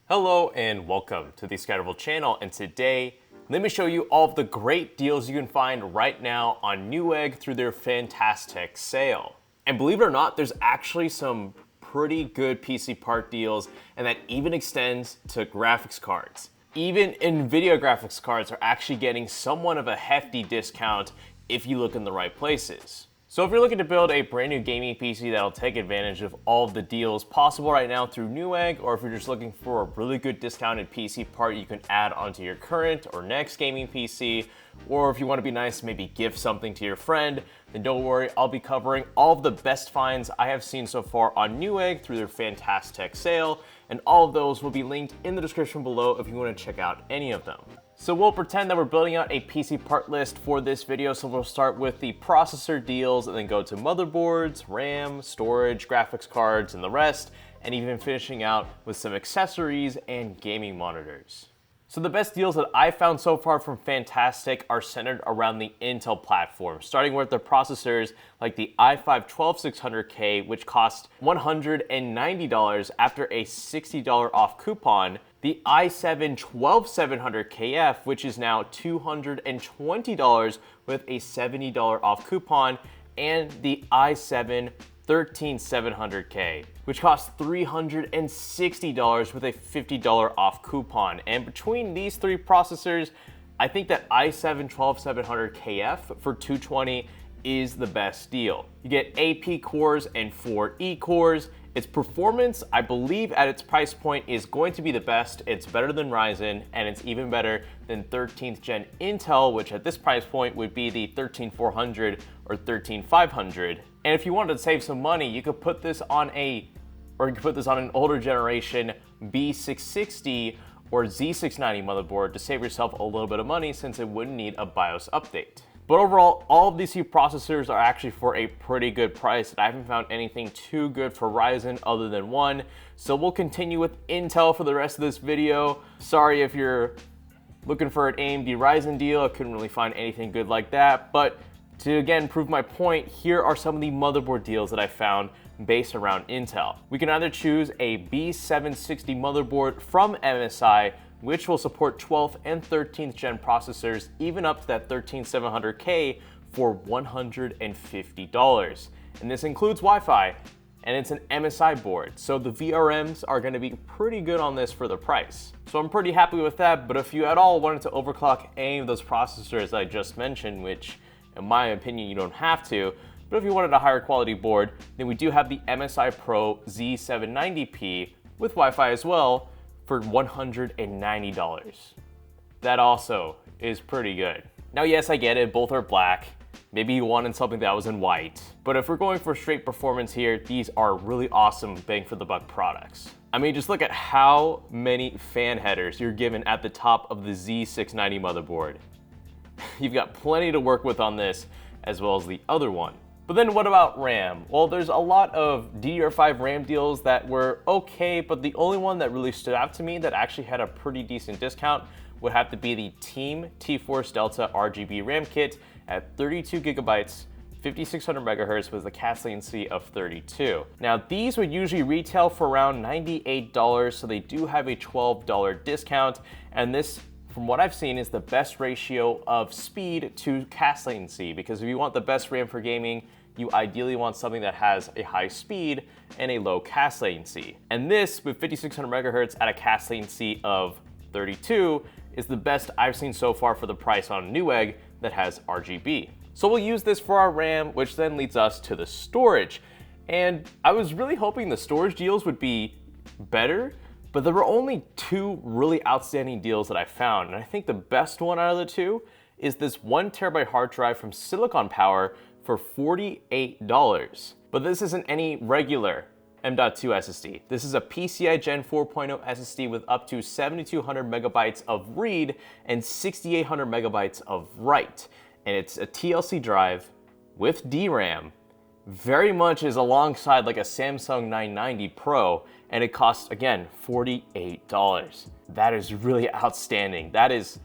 Hello and welcome to the Scatterable channel, and today let me show you all of the great deals you can find right now on Newegg through their Fantastech sale. And believe it or not, there's actually some pretty good PC part deals, and that even extends to graphics cards. Even Nvidia graphics cards are actually getting somewhat of a hefty discount if you look in the right places. So if you're looking to build a brand new gaming PC that'll take advantage of all of the deals possible right now through Newegg, or if you're just looking for a really good discounted PC part you can add onto your current or next gaming PC, or if you want to be nice, maybe gift something to your friend, then don't worry, I'll be covering all of the best finds I have seen so far on Newegg through their Fantastech sale, and all of those will be linked in the description below if you want to check out any of them. So we'll pretend that we're building out a PC part list for this video, so we'll start with the processor deals and then go to motherboards, RAM, storage, graphics cards, and the rest, and even finishing out with some accessories and gaming monitors. So the best deals that I found so far from Fantastech are centered around the Intel platform, starting with the processors like the i5-12600K, which cost $190 after a $60 off coupon, the i7-12700KF, which is now $220 with a $70 off coupon, and the i7-13700K, which costs $360 with a $50 off coupon. And between these three processors, I think that i7-12700KF for $220 is the best deal. You get 8 P cores and 4 E cores. Its performance, I believe at its price point, is going to be the best. It's better than Ryzen, and it's even better than 13th gen Intel, which at this price point would be the 13400 or 13500. And if you wanted to save some money, you could put this on an older generation B660 or Z690 motherboard to save yourself a little bit of money, since it wouldn't need a BIOS update. But overall, all of these two processors are actually for a pretty good price, and I haven't found anything too good for Ryzen other than one. So we'll continue with Intel for the rest of this video. Sorry if you're looking for an AMD Ryzen deal, I couldn't really find anything good like that. But to again prove my point, here are some of the motherboard deals that I found based around Intel. We can either choose a B760 motherboard from MSI, which will support 12th and 13th gen processors, even up to that 13700K for $150. And this includes Wi-Fi, and it's an MSI board, so the VRMs are going to be pretty good on this for the price. So I'm pretty happy with that. But if you at all wanted to overclock any of those processors I just mentioned, which in my opinion you don't have to, but if you wanted a higher quality board, then we do have the MSI Pro Z790P with Wi-Fi as well, for $190. That also is pretty good. Now, yes, I get it, both are black. Maybe you wanted something that was in white. But if we're going for straight performance here, these are really awesome bang for the buck products. I mean, just look at how many fan headers you're given at the top of the Z690 motherboard. You've got plenty to work with on this, as well as the other one. But then what about RAM? Well, there's a lot of DDR5 Ram deals that were okay, but the only one that really stood out to me that actually had a pretty decent discount would have to be the Team T-Force Delta RGB RAM kit at 32 gigabytes, 5600 megahertz with a cast latency of 32. Now, these would usually retail for around $98, so they do have a $12 discount, and this, from what I've seen, is the best ratio of speed to cast latency, because if you want the best RAM for gaming, you ideally want something that has a high speed and a low cast latency. And this, with 5600 megahertz at a cast latency of 32, is the best I've seen so far for the price on Newegg that has RGB. So we'll use this for our RAM, which then leads us to the storage. And I was really hoping the storage deals would be better, but there were only two really outstanding deals that I found. And I think the best one out of the two is this 1 terabyte hard drive from Silicon Power for $48. But this isn't any regular M.2 SSD. This is a PCI Gen 4.0 SSD with up to 7,200 megabytes of read and 6,800 megabytes of write. And it's a TLC drive with DRAM, very much is alongside like a Samsung 990 Pro, and it costs, again, $48. That is really outstanding. That is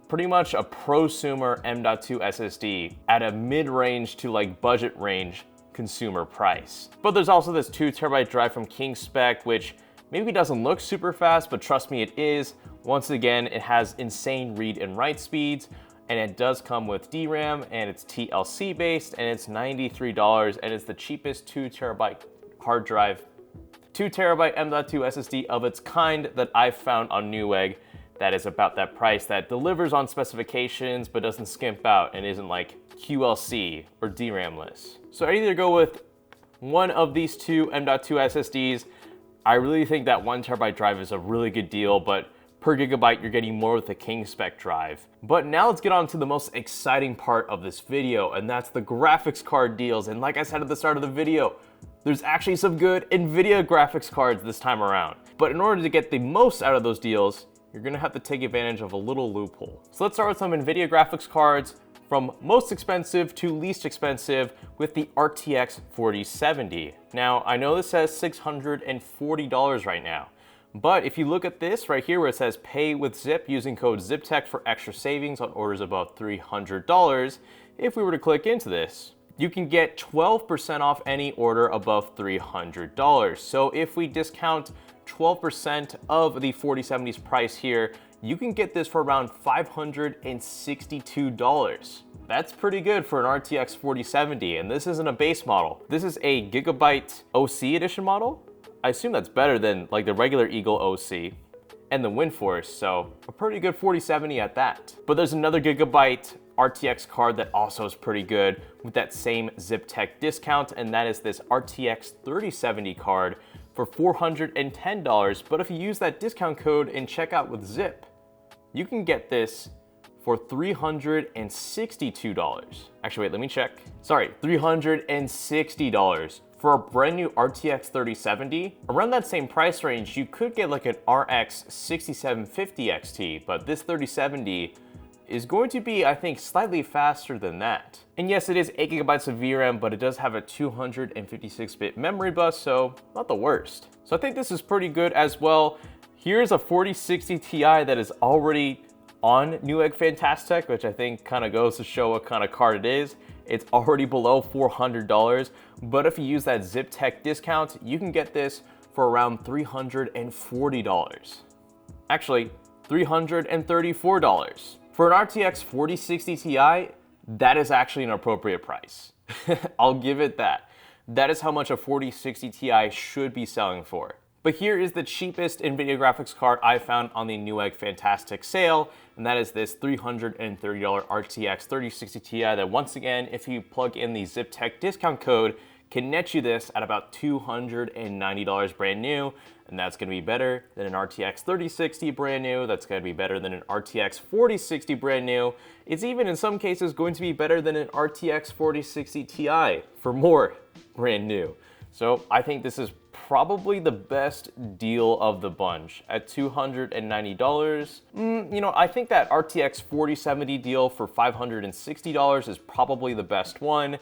pretty much a prosumer M.2 SSD at a mid-range to like budget range consumer price. But there's also this 2 terabyte drive from King Spec, which Maybe it doesn't look super fast, but trust me, it is. Once again, it has insane read and write speeds, and it does come with DRAM, and it's TLC based, and it's $93, and it's the cheapest 2 terabyte hard drive, 2 terabyte M.2 SSD of its kind that I've found on Newegg that is about that price, that delivers on specifications but doesn't skimp out and isn't like QLC or DRAM-less. So I either go with one of these two M.2 SSDs. I really think that 1 terabyte drive is a really good deal, but per gigabyte you're getting more with the King spec drive. But now let's get on to the most exciting part of this video, and that's the graphics card deals. And like I said at the start of the video, there's actually some good Nvidia graphics cards this time around. But in order to get the most out of those deals, you're gonna have to take advantage of a little loophole. So let's start with some Nvidia graphics cards from most expensive to least expensive with the RTX 4070. Now, I know this says $640 right now, but if you look at this right here where it says pay with Zip using code ZIPTECH for extra savings on orders above $300, if we were to click into this, you can get 12% off any order above $300. So if we discount 12% of the 4070's price here, you can get this for around $562. That's pretty good for an RTX 4070, and this isn't a base model. This is a Gigabyte OC edition model. I assume that's better than like the regular Eagle OC and the WindForce, so a pretty good 4070 at that. But there's another Gigabyte RTX card that also is pretty good with that same ZipTech discount, and that is this RTX 3070 card for $410. But if you use that discount code and check out with Zip, you can get this for $362. Actually, wait, let me check. Sorry, $360. For a brand new RTX 3070, around that same price range, you could get like an RX 6750 XT, but this 3070 is going to be, I think, slightly faster than that. And yes, it is 8 gigabytes of VRAM, but it does have a 256-bit memory bus, so not the worst. So I think this is pretty good as well. Here's a 4060 Ti that is already on Newegg Fantastech, which I think kind of goes to show what kind of card it is. It's already below $400, but if you use that ZipTech discount, you can get this for around $340. Actually, $334. For an RTX 4060 Ti, that is actually an appropriate price. I'll give it that. That is how much a 4060 Ti should be selling for. But here is the cheapest Nvidia graphics card I found on the Newegg Fantastech sale, and that is this $330 RTX 3060 Ti that, once again, if you plug in the ZipTech discount code, can net you this at about $290 brand new, and that's going to be better than an RTX 3060 brand new. That's going to be better than an RTX 4060 brand new. It's even in some cases going to be better than an RTX 4060 Ti for more brand new. So I think this is probably the best deal of the bunch at $290. You know, I think that RTX 4070 deal for $560 is probably the best one,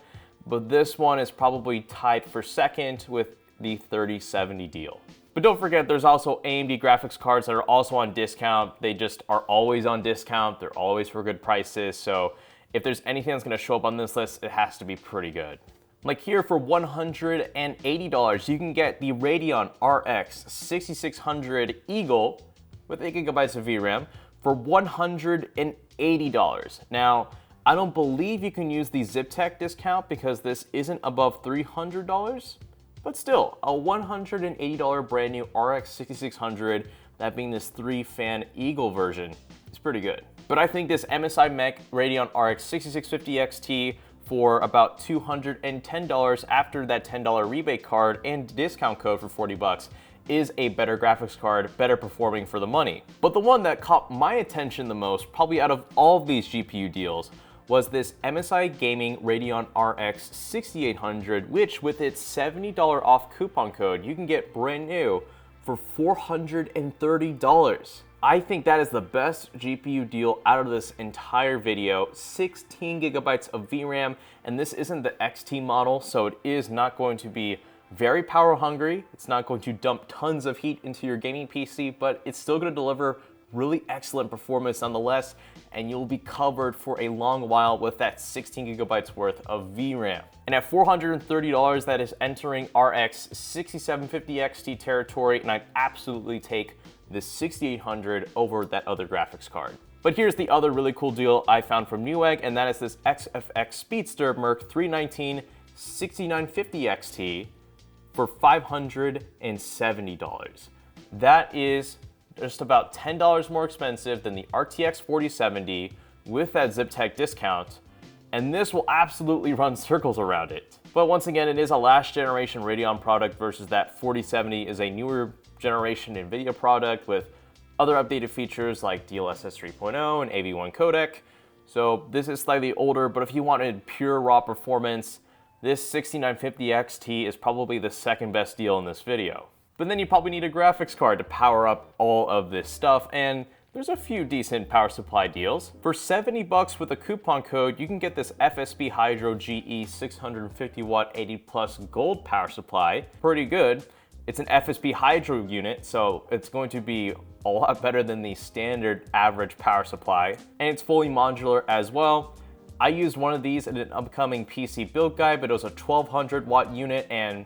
but this one is probably tied for second with the 3070 deal. But don't forget, there's also AMD graphics cards that are also on discount. They just are always on discount. They're always for good prices. So if there's anything that's gonna show up on this list, it has to be pretty good. Like here for $180, you can get the Radeon RX 6600 Eagle with 8 gigabytes of VRAM for $180. Now, I don't believe you can use the ZipTech discount because this isn't above $300, but still, a $180 brand new RX 6600, that being this 3-fan Eagle version, is pretty good. But I think this MSI Mech Radeon RX 6650 XT for about $210 after that $10 rebate card and discount code for 40 bucks is a better graphics card, better performing for the money. But the one that caught my attention the most, probably out of all of these GPU deals, was this MSI Gaming Radeon RX 6800, which with its $70 off coupon code, you can get brand new for $430. I think that is the best GPU deal out of this entire video. 16 gigabytes of VRAM, and this isn't the XT model, so it is not going to be very power hungry. It's not going to dump tons of heat into your gaming PC, but it's still going to deliver really excellent performance nonetheless, and you'll be covered for a long while with that 16 gigabytes worth of VRAM. And at $430, that is entering RX 6750 XT territory, and I'd absolutely take the 6800 over that other graphics card. But here's the other really cool deal I found from Newegg, and that is this XFX Speedster Merc 319 6950 XT for $570. That is just about $10 more expensive than the RTX 4070 with that ZipTech discount, and this will absolutely run circles around it. But once again, it is a last generation Radeon product versus that 4070 is a newer generation Nvidia product with other updated features like DLSS 3.0 and AV1 codec. So this is slightly older, but if you wanted pure raw performance, this 6950 XT is probably the second best deal in this video. But then you probably need a graphics card to power up all of this stuff, and there's a few decent power supply deals. For $70 with a coupon code, you can get this FSP Hydro GE 650 watt 80 plus gold power supply. Pretty good. It's an FSP Hydro unit, so it's going to be a lot better than the standard average power supply, and it's fully modular as well. I used one of these in an upcoming PC build guide, but it was a 1200 watt unit, and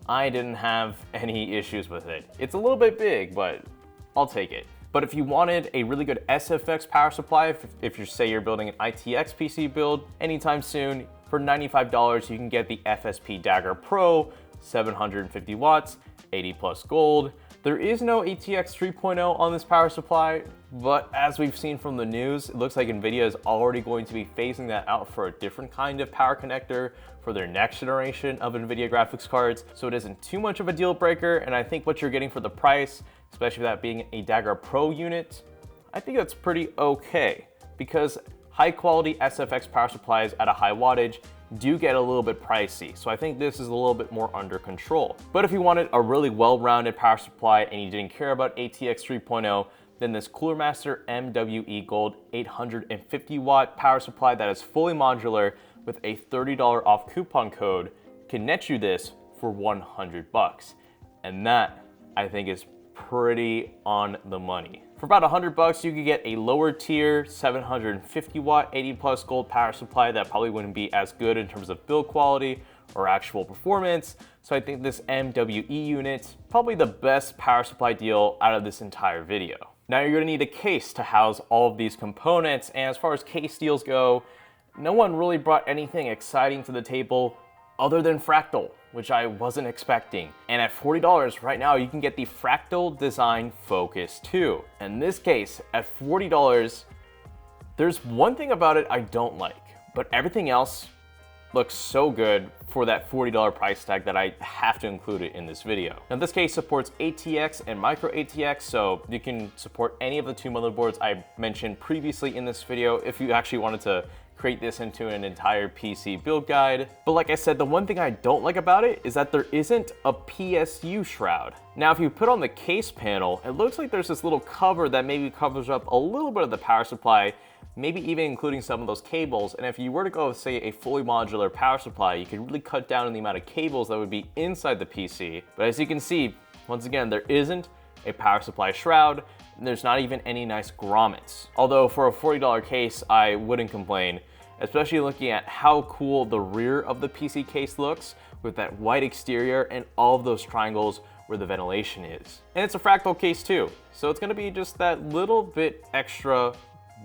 I didn't have any issues with it. It's a little bit big, but I'll take it. But if you wanted a really good SFX power supply, if you say you're building an ITX PC build anytime soon, for $95 you can get the FSP Dagger Pro 750 watts, 80 plus gold. There is no ATX 3.0 on this power supply, but as we've seen from the news, it looks like Nvidia is already going to be phasing that out for a different kind of power connector for their next generation of Nvidia graphics cards, so it isn't too much of a deal breaker, and I think what you're getting for the price, especially that being a Dagger Pro unit, I think that's pretty okay, because high quality SFX power supplies at a high wattage do get a little bit pricey, so I think this is a little bit more under control. But if you wanted a really well-rounded power supply and you didn't care about ATX 3.0, then this Cooler Master MWE Gold 850 watt power supply that is fully modular with a $30 off coupon code can net you this for $100. And that, I think, is pretty on the money. For about $100, you could get a lower tier 750 watt 80 plus gold power supply that probably wouldn't be as good in terms of build quality or actual performance. So I think this MWE unit, probably the best power supply deal out of this entire video. Now you're gonna need a case to house all of these components, and as far as case deals go, no one really brought anything exciting to the table other than Fractal, which I wasn't expecting. And at $40 right now, you can get the Fractal Design Focus 2. In this case, at $40, there's one thing about it I don't like, but everything else looks so good for that $40 price tag that I have to include it in this video. Now this case supports ATX and micro ATX, so you can support any of the two motherboards I mentioned previously in this video if you actually wanted to create this into an entire PC build guide. But like I said, the one thing I don't like about it is that there isn't a PSU shroud. Now, if you put on the case panel, it looks like there's this little cover that maybe covers up a little bit of the power supply, maybe even including some of those cables. And if you were to go with, say, a fully modular power supply, you could really cut down on the amount of cables that would be inside the PC. But as you can see, once again, there isn't a power supply shroud, and there's not even any nice grommets. Although for a $40 case, I wouldn't complain, especially looking at how cool the rear of the PC case looks with that white exterior and all of those triangles where the ventilation is. And it's a Fractal case too, so it's gonna be just that little bit extra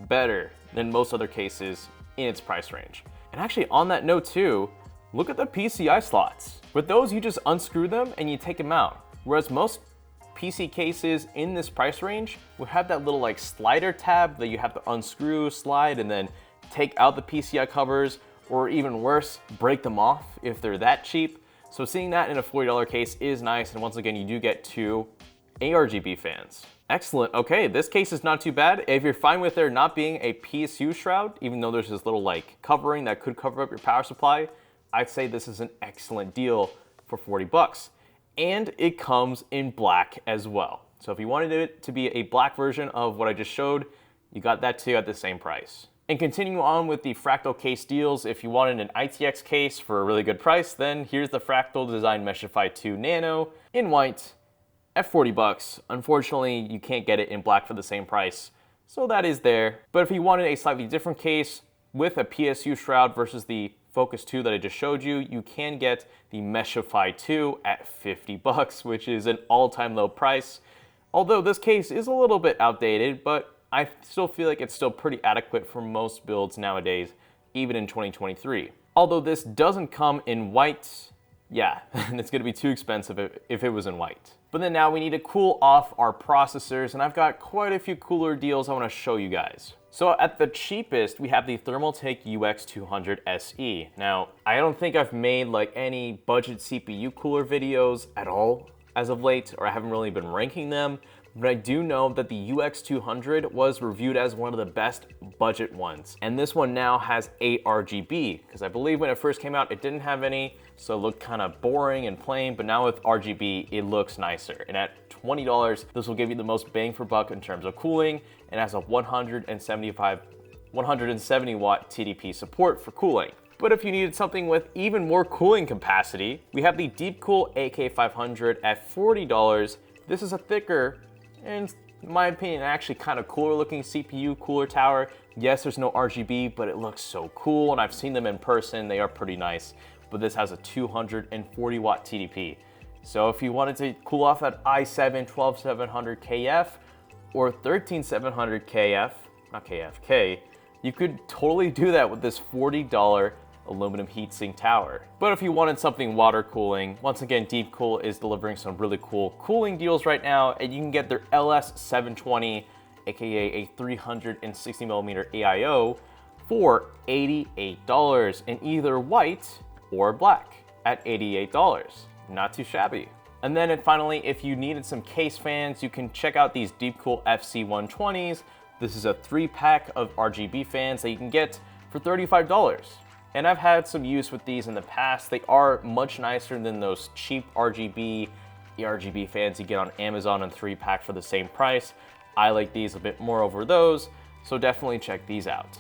better than most other cases in its price range. And actually on that note too, look at the PCI slots. With those, you just unscrew them and you take them out. Whereas most PC cases in this price range would have that little like slider tab that you have to unscrew, slide, and then take out the PCI covers, or even worse, break them off if they're that cheap. So seeing that in a $40 case is nice, and once again, you do get two ARGB fans. Excellent, okay, this case is not too bad. If you're fine with there not being a PSU shroud, even though there's this little like covering that could cover up your power supply, I'd say this is an excellent deal for $40. And it comes in black as well. So if you wanted it to be a black version of what I just showed, you got that too at the same price. And continuing on with the Fractal case deals, if you wanted an ITX case for a really good price, then here's the Fractal Design Meshify 2 Nano in white at 40 bucks. Unfortunately, you can't get it in black for the same price, so that is there. But if you wanted a slightly different case with a PSU shroud versus the Focus 2 that I just showed you, you can get the Meshify 2 at 50 bucks, which is an all-time low price. Although this case is a little bit outdated, but I still feel like it's still pretty adequate for most builds nowadays, even in 2023. Although this doesn't come in white, yeah, it's gonna be too expensive if it was in white. But then now we need to cool off our processors, and I've got quite a few cooler deals I wanna show you guys. So at the cheapest, we have the Thermaltake UX200 SE. Now, I don't think I've made like any budget CPU cooler videos at all as of late, or I haven't really been ranking them, but I do know that the UX200 was reviewed as one of the best budget ones. And this one now has 8 RGB, because I believe when it first came out, it didn't have any, so it looked kind of boring and plain, but now with RGB, it looks nicer. And at $20, this will give you the most bang for buck in terms of cooling, and has a 170 watt TDP support for cooling. But if you needed something with even more cooling capacity, we have the Deepcool AK500 at $40. This is a thicker, and in my opinion, actually kind of cooler looking CPU cooler tower. Yes, there's no RGB, but it looks so cool, and I've seen them in person. They are pretty nice, but this has a 240 watt TDP. So if you wanted to cool off that i7 12700 KF or 13700 KF, not KFK, you could totally do that with this $40 aluminum heatsink tower. But if you wanted something water cooling, once again, Deepcool is delivering some really cool cooling deals right now, and you can get their LS720, aka a 360mm AIO, for $88 in either white or black at $88. Not too shabby. And then finally, if you needed some case fans, you can check out these Deepcool FC120s. This is a 3-pack of RGB fans that you can get for $35. And I've had some use with these in the past. They are much nicer than those cheap RGB, ARGB fans you get on Amazon in 3-pack for the same price. I like these a bit more over those, so definitely check these out.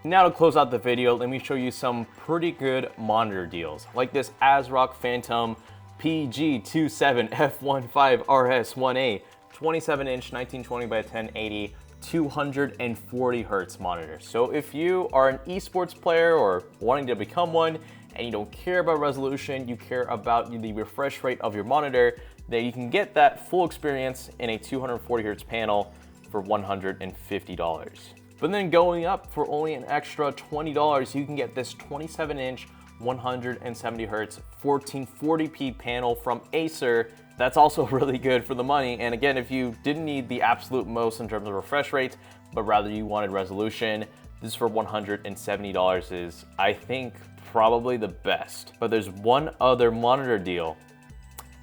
Now to close out the video, let me show you some pretty good monitor deals, like this ASRock Phantom PG27F15RS1A 27-inch 1920 by 1080 240 hertz monitor. So if you are an esports player or wanting to become one and you don't care about resolution, you care about the refresh rate of your monitor, then you can get that full experience in a 240 hertz panel for $150. But then going up for only an extra $20, you can get this 27-inch 170 hertz 1440p panel from Acer. That's also really good for the money. And again, if you didn't need the absolute most in terms of refresh rate, but rather you wanted resolution, this for $170 is, I think, probably the best. But there's one other monitor deal,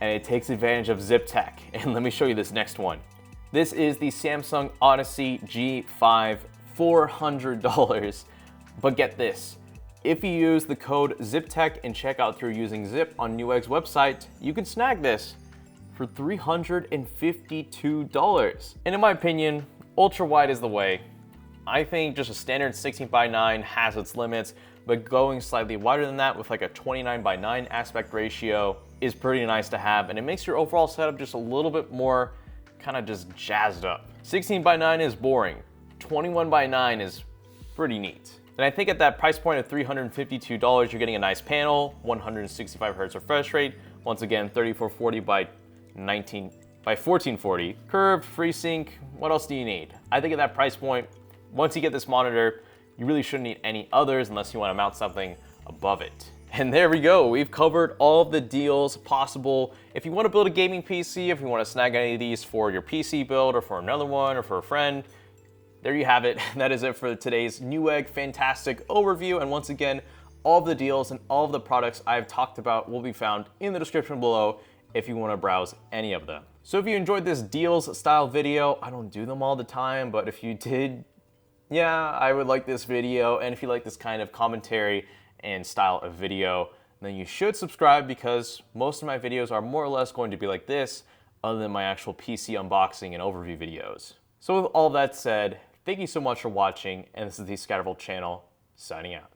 and it takes advantage of zip tech. And let me show you this next one. This is the Samsung Odyssey G5, $400. But get this, if you use the code ZIPTECH and check out through using Zip on Newegg's website, you can snag this for $352. And in my opinion, ultra wide is the way. I think just a standard 16:9 has its limits, but going slightly wider than that with like a 29:9 aspect ratio is pretty nice to have, and it makes your overall setup just a little bit more kind of just jazzed up. 16:9 is boring. 21:9 is pretty neat. And I think at that price point of $352, you're getting a nice panel, 165 hertz refresh rate, once again 3440 by 1440, curved, FreeSync. What else do you need? I think at that price point, once you get this monitor, you really shouldn't need any others unless you want to mount something above it. And there we go. We've covered all of the deals possible. If you want to build a gaming PC, if you want to snag any of these for your PC build or for another one or for a friend, there you have it. That is it for today's Newegg Fantastech overview. And once again, all of the deals and all of the products I've talked about will be found in the description below if you want to browse any of them. So if you enjoyed this deals style video, I don't do them all the time, but if you did, yeah, I would like this video. And if you like this kind of commentary and style of video, then you should subscribe, because most of my videos are more or less going to be like this, other than my actual PC unboxing and overview videos. So with all that said, thank you so much for watching, and this is the Scatterbolt channel, signing out.